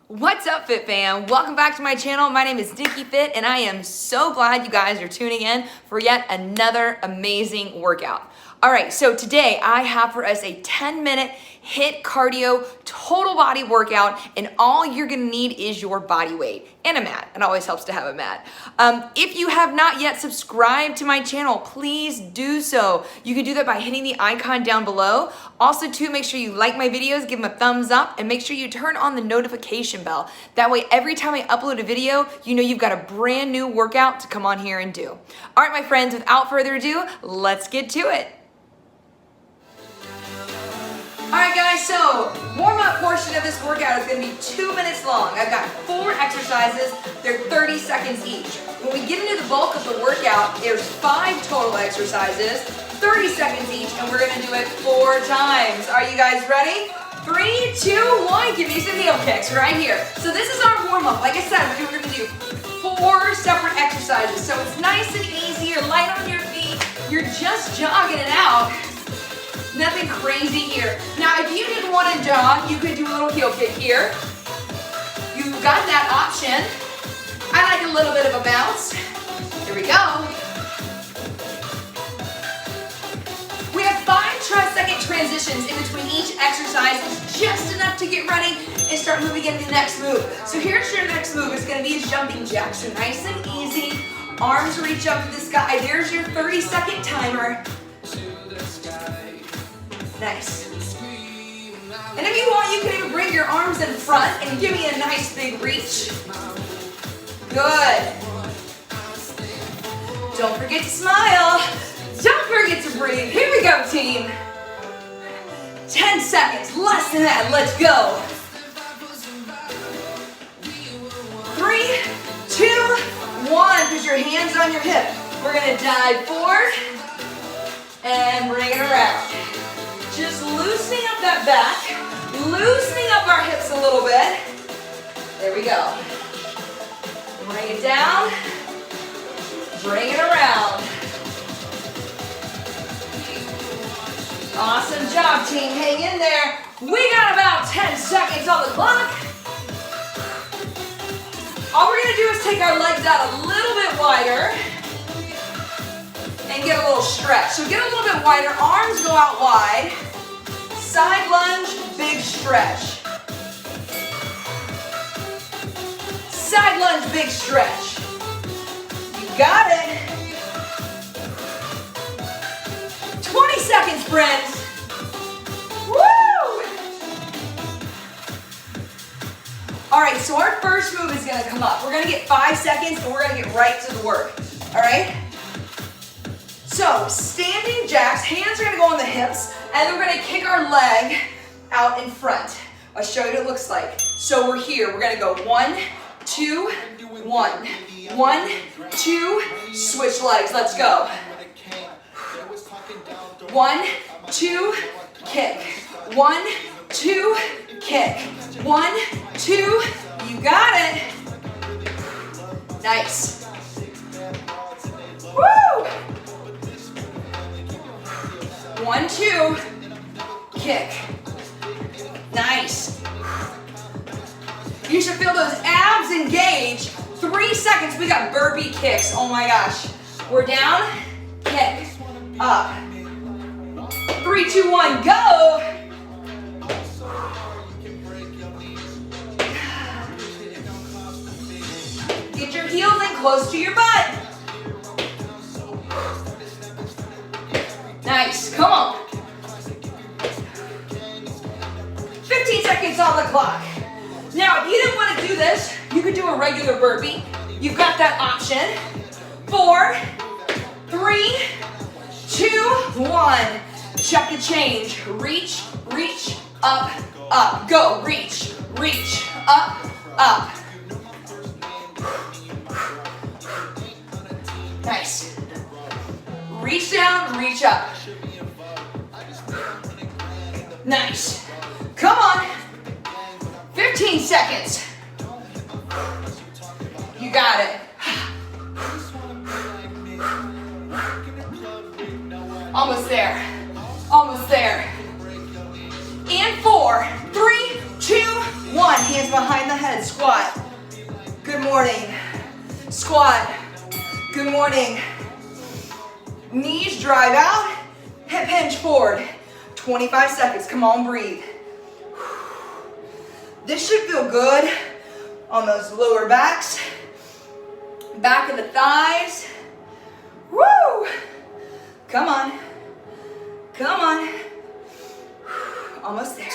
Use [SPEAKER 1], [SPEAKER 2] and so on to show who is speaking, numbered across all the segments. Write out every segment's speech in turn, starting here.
[SPEAKER 1] What's up, Fit fam? Welcome back to my channel. My name is Nikki Fit, and I am so glad you guys are tuning in for yet another amazing workout. All right, so today I have for us a 10-minute HIIT cardio total body workout, and all you're gonna need is your body weight and a mat. It always helps to have a mat. If you have not yet subscribed to my channel, please do so. You can do that by hitting the icon down below. Also, too, make sure you like my videos, give them a thumbs up, and make sure you turn on the notification bell. That way, every time I upload a video, you know you've got a brand new workout to come on here and do. All right, my friends, without further ado, let's get to it. All right, guys, so warm-up portion of this workout is going to be 2 minutes long. I've got 4 exercises. They're 30 seconds each. When we get into the bulk of the workout, there's 5 total exercises, 30 seconds each, and we're going to do it 4 times. Are you guys ready? 3, 2, 1. Give me some heel kicks right here. So this is our warm-up. Like I said, we're going to do 4 separate exercises. So it's nice and easy. You're light on your feet. You're just jogging it out. Nothing crazy here. Now, if you didn't want to jog, you could do a little heel kick here. You've got that option. I like a little bit of a bounce. Here we go. We have 5 second transitions in between each exercise. It's just enough to get ready and start moving into the next move. So here's your next move. It's going to be a jumping jack. So nice and easy. Arms reach up to the sky. There's your 30-second timer. Nice. And if you want, you can even bring your arms in front and give me a nice big reach. Good. Don't forget to smile. Don't forget to breathe. Here we go, team. 10 seconds, less than that. Let's go. 3, 2, 1. Put your hands on your hip. We're gonna dive forward and bring it around. Just loosening up that back, loosening up our hips a little bit. There we go. Bring it down, bring it around. Awesome job, team. Hang in there. We got about 10 seconds on the clock. All we're gonna do is take our legs out a little bit wider and get a little stretch. So get a little bit wider, arms go out wide. Side lunge, big stretch. Side lunge, big stretch. You got it. 20 seconds, friends. Woo! All right, so our first move is gonna come up. We're gonna get 5 seconds and we're gonna get right to the work, all right? So, standing jacks, hands are gonna go on the hips, and then we're gonna kick our leg out in front. I'll show you what it looks like. So we're here, we're gonna go 1, 2, 1. 1, 2, switch legs, let's go. 1, 2, kick. 1, 2, kick. 1, 2, you got it. Nice. Woo! 1, 2, kick. Nice. You should feel those abs engage. 3 seconds, we got burpee kicks. Oh my gosh. We're down, kick, up. 3, 2, 1, go. Get your heels in close to your butt. Nice, come on. 15 seconds on the clock. Now, if you didn't want to do this, you could do a regular burpee. You've got that option. 4, 3, 2, 1. Check the change. Reach, reach, up, up. Go, reach, reach, up, up. Nice. Reach down, reach up. Nice. Come on. 15 seconds. You got it. Almost there. Almost there. In 4, 3, 2, 1. 1, hands behind the head, squat. Good morning. Squat. Good morning. Knees drive out, hip hinge forward. 25 seconds, come on, breathe. This should feel good on those lower backs, back of the thighs. Woo! Come on. Come on. Almost there.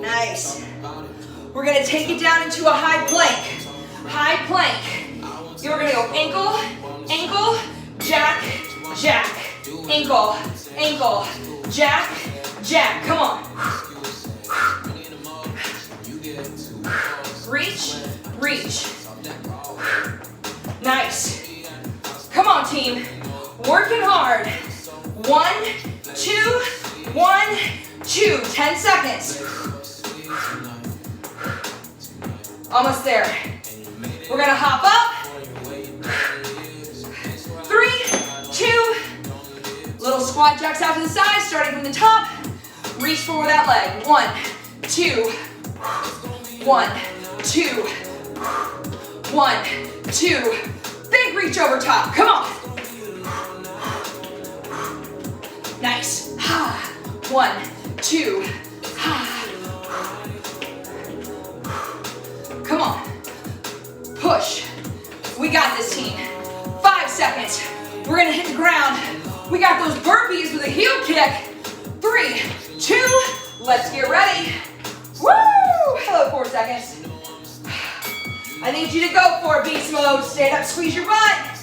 [SPEAKER 1] Nice. We're gonna take it down into a high plank. High plank. You're gonna go ankle, ankle, jack, jack. Ankle, ankle, jack, jack. Come on. Reach, reach. Nice. Come on, team. Working hard. 1, 2, 1, 2. 10 seconds. Almost there. We're gonna hop up. 3, 2. Little squat jacks out to the side, starting from the top. Reach forward that leg. 1, 2. 1, 2. 1, 2. Big reach over top. Come on. Nice. 1, 2. Come on. Push. We got this, team. 5 seconds. We're gonna hit the ground. We got those burpees with a heel kick. 3, 2. Let's get ready. Woo! Hello, 4 seconds. I need you to go for it, beast mode. Stand up, squeeze your butt.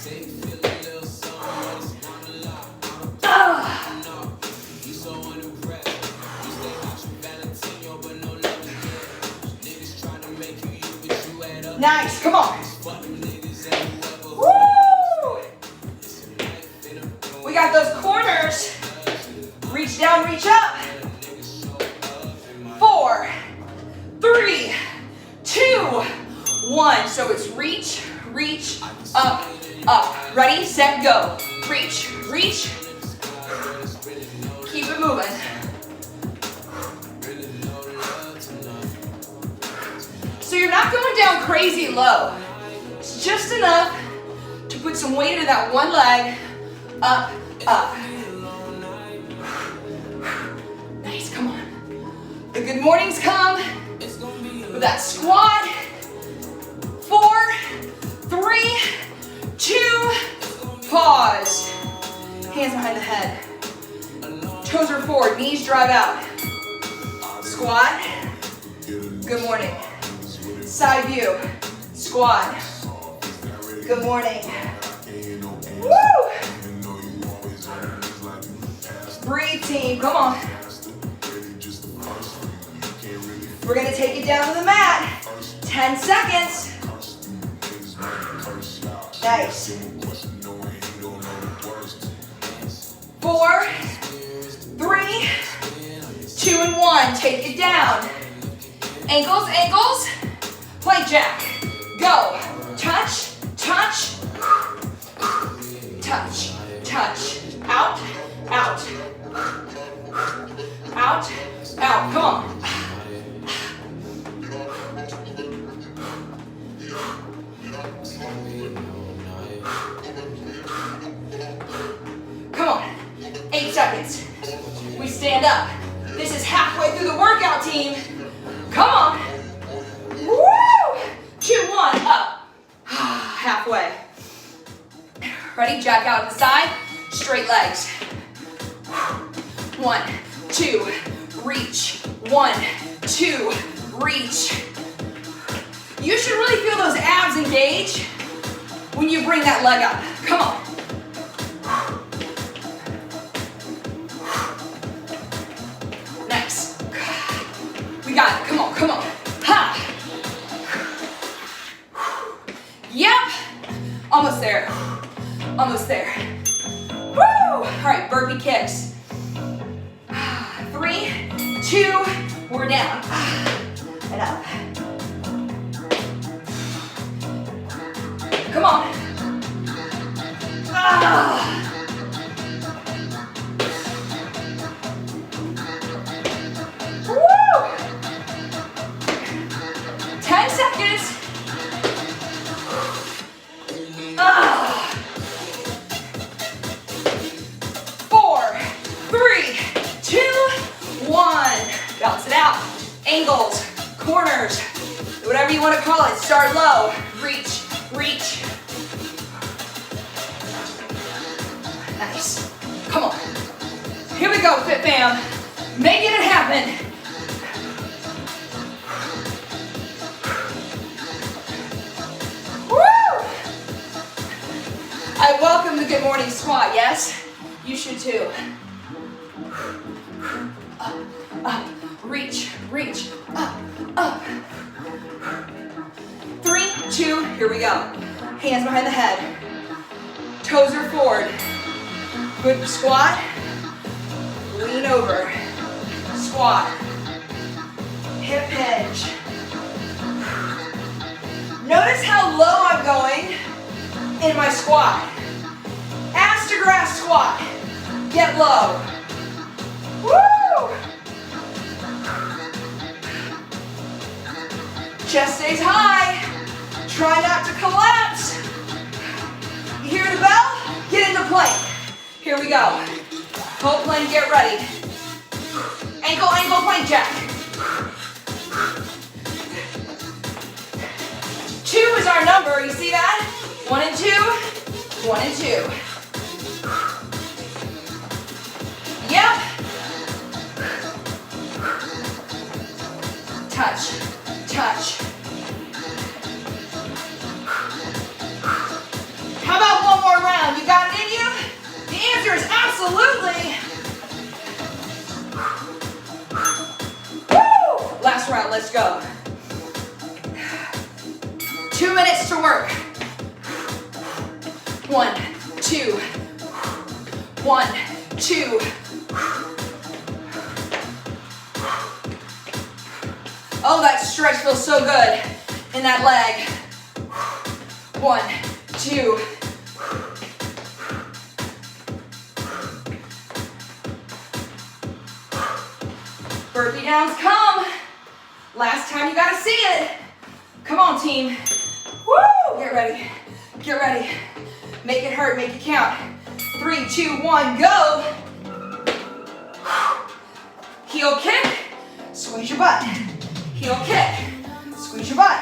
[SPEAKER 1] Nice, come on. Woo! We got those corners. Reach down, reach up. 4, 3, 2, 1. So it's reach, reach, up, up. Ready, set, go. Reach, reach. Keep it moving. So you're not going down crazy low. It's just enough to put some weight into that one leg. Up, up. Nice, come on. The good mornings come with that squat. 4, 3, 2, pause. Hands behind the head. Toes are forward, knees drive out. Squat. Good morning. Side view. Squat. Good morning. Woo! Breathe, team. Come on. We're going to take it down to the mat. 10 seconds. Nice. 4, 3, 2, and 1. Take it down. Ankles, ankles. Plank jack. Go. Touch, touch. Touch, touch. Out, out. Out, out. Come on. Come on. 8 seconds. We stand up. This is halfway through the workout, team. Come on. Woo! 2, 1, up. Halfway. Ready? Jack out to the side. Straight legs. 1, 2, reach. 1, 2, reach. You should really feel those abs engage when you bring that leg up. Come on. Nice. We got it. Come on, come on. Ha! Yep. Almost there. Almost there. Woo! All right, burpee kicks. 3, 2, we're down. And up. Come on. angles, corners, whatever you want to call it. Start low, reach, reach. Nice. Come on. Here we go, Fit Fam. Making it happen. Woo! I welcome the good morning squat, yes? You should too. Up, up, reach, reach, up, up. 3, 2, here we go. Hands behind the head. Toes are forward. Good squat. Lean over. Squat. Hip hinge. Notice how low I'm going in my squat. Ass to grass squat. Get low. Woo! Chest stays high. Try not to collapse. You hear the bell? Get into plank. Here we go. Whole plank, get ready. Ankle, ankle, plank jack. 2 is our number, you see that? 1 and 2, 1 and 2. Yep. Touch, touch. How about one more round? You got it in you? The answer is absolutely. Woo! Last round, let's go. 2 minutes to work. 1, 2. 1, 2. Oh, that stretch feels so good in that leg. 1, 2. Burpee downs come. Last time you gotta see it. Come on, team. Woo! Get ready. Get ready. Make it hurt, make it count. 3, 2, 1, go. Heel kick, squeeze your butt. Heel kick, squeeze your butt.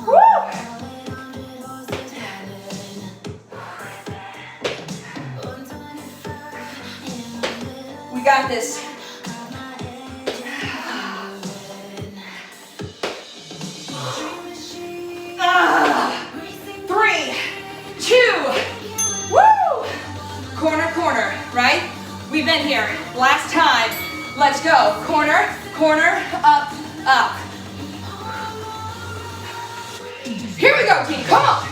[SPEAKER 1] Woo! We got this. 3, 2, woo! Corner, corner, right? We've been here. Last time. Let's go. Corner, corner, up, up. Here we go, team. Come on.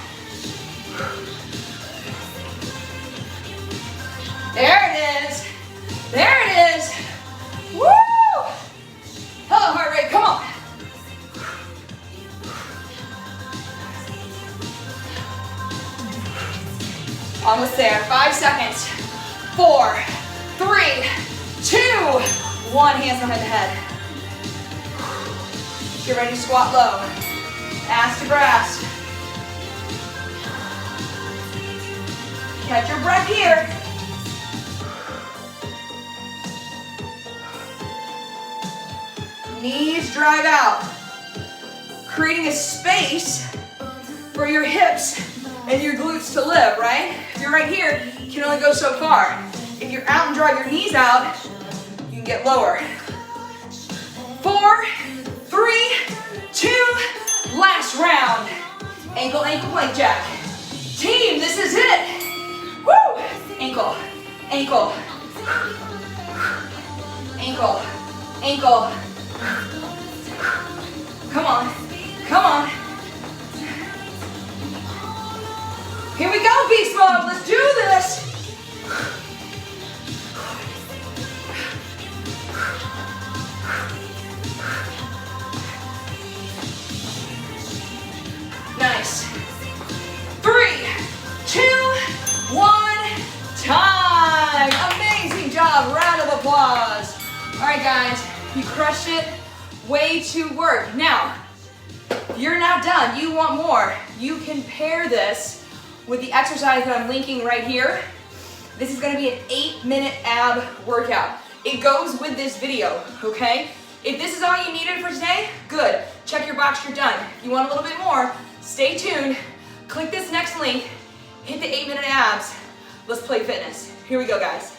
[SPEAKER 1] There it is. There it is. Woo! Hello, heart rate. Come on. Almost there. 5 seconds. 4, 3, 2, 1. Hands behind the head. Get ready to squat low. Ass to grass. Catch your breath here. Knees drive out. Creating a space for your hips and your glutes to live, right? If you're right here, you can only go so far. If you're out and drive your knees out, you can get lower. 4, 3, 2, last round. Ankle, ankle, plank jack. Team, this is it. Woo! Ankle, ankle, ankle, ankle. Come on, come on. Here we go, beast mode. Let's do this. Nice. 3, 2, 1, time. Amazing job. Round of applause. All right, guys, you crushed it. Way to work. Now, you're not done. You want more. You can pair this with the exercise that I'm linking right here. This is going to be an 8-minute ab workout. it goes with this video, okay? If this is all you needed for today, good. Check your box, you're done. If you want a little bit more, stay tuned. Click this next link, hit the 8-minute abs. Let's play fitness. Here we go, guys.